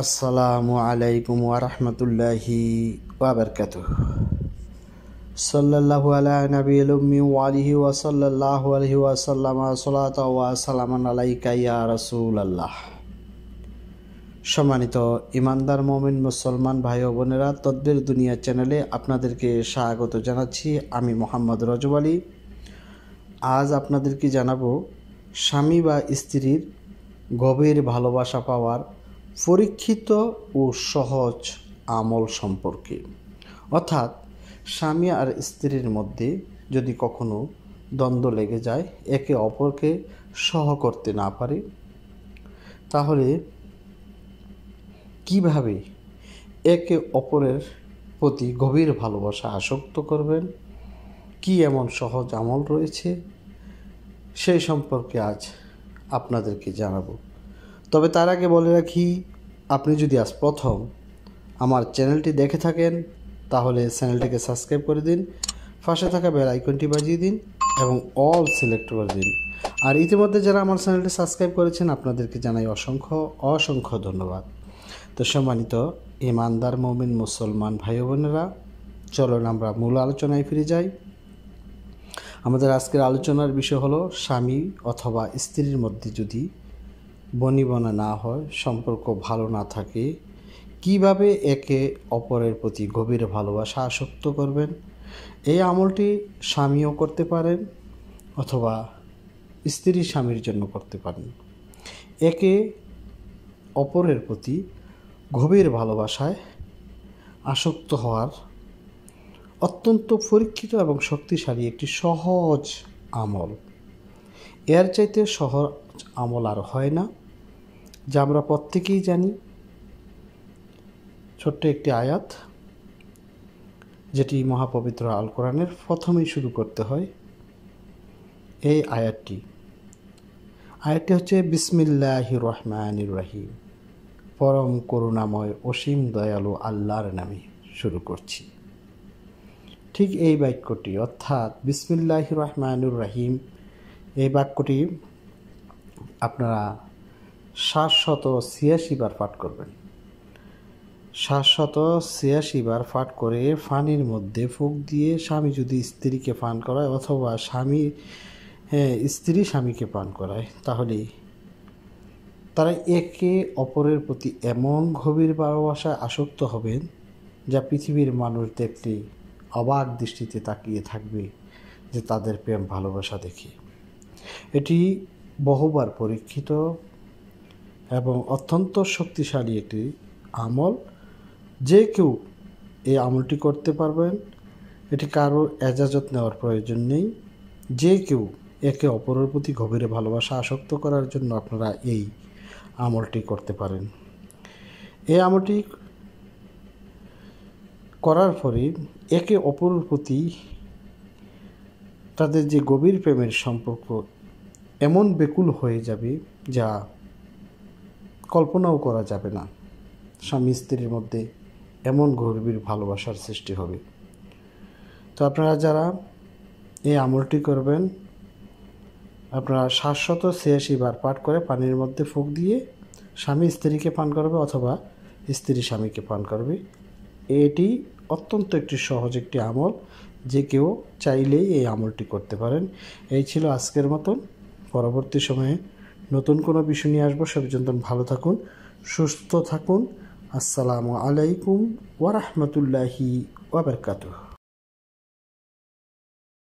আসসালামু আলাইকুম ওয়া রাহমাতুল্লাহি ওয়া বারাকাতুহু। সাল্লাল্লাহু আলা নবিয়িল উম্মি ওয়া আলিহি ওয়া সাল্লাল্লাহু আলাইহি ওয়া সাল্লামা সালাতা ওয়া সালামান আলাইকা ইয়া রাসূলুল্লাহ। সম্মানিত ইমানদার মুমিন মুসলমান ভাই ও বোনেরা, তদ্বির দুনিয়া চ্যানেলে আপনাদেরকে স্বাগত জানাচ্ছি। আমি মোহাম্মদ রজব আলী। আজ আপনাদেরকে জানাবো স্বামী বা স্ত্রীর গভীর ভালোবাসা পাওয়ার পরীক্ষিত ও সহজ আমল সম্পর্কে। অর্থাৎ স্বামী আর স্ত্রীর মধ্যে যদি কখনো দ্বন্দ্ব লেগে যায়, একে অপরকে সহ করতে না পারে, তাহলে কিভাবে একে অপরের প্রতি গভীর ভালোবাসা আসক্ত করবেন, কি এমন সহজ আমল রয়েছে, সেই সম্পর্কে আজ আপনাদেরকে জানাবো। তবে তার আগে বলে রাখি, আপনি যদি আজ প্রথম আমার চ্যানেলটি দেখে থাকেন তাহলে চ্যানেলটিকে সাবস্ক্রাইব করে দিন, পাশে থাকা বেল আইকনটি বাজিয়ে দিন এবং অল সিলেক্ট করে দিন। আর ইতিমধ্যে যারা আমার চ্যানেলটি সাবস্ক্রাইব করেছেন আপনাদেরকে জানাই অসংখ্য ধন্যবাদ। তো সম্মানিত ইমানদার মুমিন মুসলমান ভাই বোনেরা, চলুন আমরা মূল আলোচনায় ফিরে যাই। আমাদের আজকের আলোচনার বিষয় হলো স্বামী অথবা স্ত্রীর মধ্যে যদি বনিবনা না হয়, সম্পর্ক ভালো না থাকে, কিভাবে একে অপরের প্রতি গভীর ভালোবাসা আসক্ত করবেন। এই আমলটি স্বামীও করতে পারেন অথবা স্ত্রী স্বামীর জন্য করতে পারেন। একে অপরের প্রতি গভীর ভালোবাসায় আসক্ত হওয়ার অত্যন্ত পরীক্ষিত এবং শক্তিশালী একটি সহজ আমল। এর চাইতে সহজ আমল আর হয় না, যা আমরা প্রত্যেকেই জানি। ছোট্ট একটি আয়াত, যেটি মহাপবিত্র আল কোরআনের প্রথমেই শুরু করতে হয়। এই আয়াতটি হচ্ছে বিসমিল্লাহির রহমানির রহিম, পরম করুণাময় অসীম দয়ালু আল্লাহর নামে শুরু করছি। ঠিক এই বাক্যটি, অর্থাৎ বিসমিল্লাহির রহমানির রহিম, এই বাক্যটি আপনারা 786 বার পাঠ করবেন। 786 বার পাঠ করে পানির মধ্যে ফুঁক দিয়ে স্বামী যদি স্ত্রীকে পান করায় অথবা স্ত্রী স্বামীকে পান করায়, তাহলে তারা একে অপরের প্রতি এমন গভীর ভালোবাসায় আসক্ত হবেন যা পৃথিবীর মানুষ দেখলে অবাক দৃষ্টিতে তাকিয়ে থাকবে যে তাদের প্রেম ভালোবাসা দেখে। এটি বহুবার পরীক্ষিত এবং অত্যন্ত শক্তিশালী একটি আমল। যে কেউ এই আমলটি করতে পারবেন, এটি কারো এজাজত নেওয়ার প্রয়োজন নেই। যে কেউ একে অপরের প্রতি গভীর ভালোবাসা আসক্ত করার জন্য আপনারা এই আমলটি করতে পারেন। এই আমলটি করার পরে একে অপরের প্রতি তাদের যে গভীর প্রেমের সম্পর্ক এমন বেকুল হয়ে যাবে যা কল্পনাও করা যাবে না। স্বামী স্ত্রীর মধ্যে এমন গভীর ভালোবাসার সৃষ্টি হবে। তো আপনারা যারা এই আমলটি করবেন, আপনারা 786 বার পাঠ করে পানির মধ্যে ফুঁক দিয়ে স্বামী স্ত্রীকে পান করবে অথবা স্ত্রী স্বামীকে পান করবে। এটি অত্যন্ত একটি সহজ একটি আমল, যে কেউ চাইলেই এই আমলটি করতে পারেন। এই ছিল আজকের মতন। পরবর্তী সময়ে নতুন কোনো বিষয় নিয়ে আসবো। সে পর্যন্ত ভালো থাকুন, সুস্থ থাকুন। আসসালামু আলাইকুম ওয়া রাহমাতুল্লাহি ওয়া বারাকাতুহু।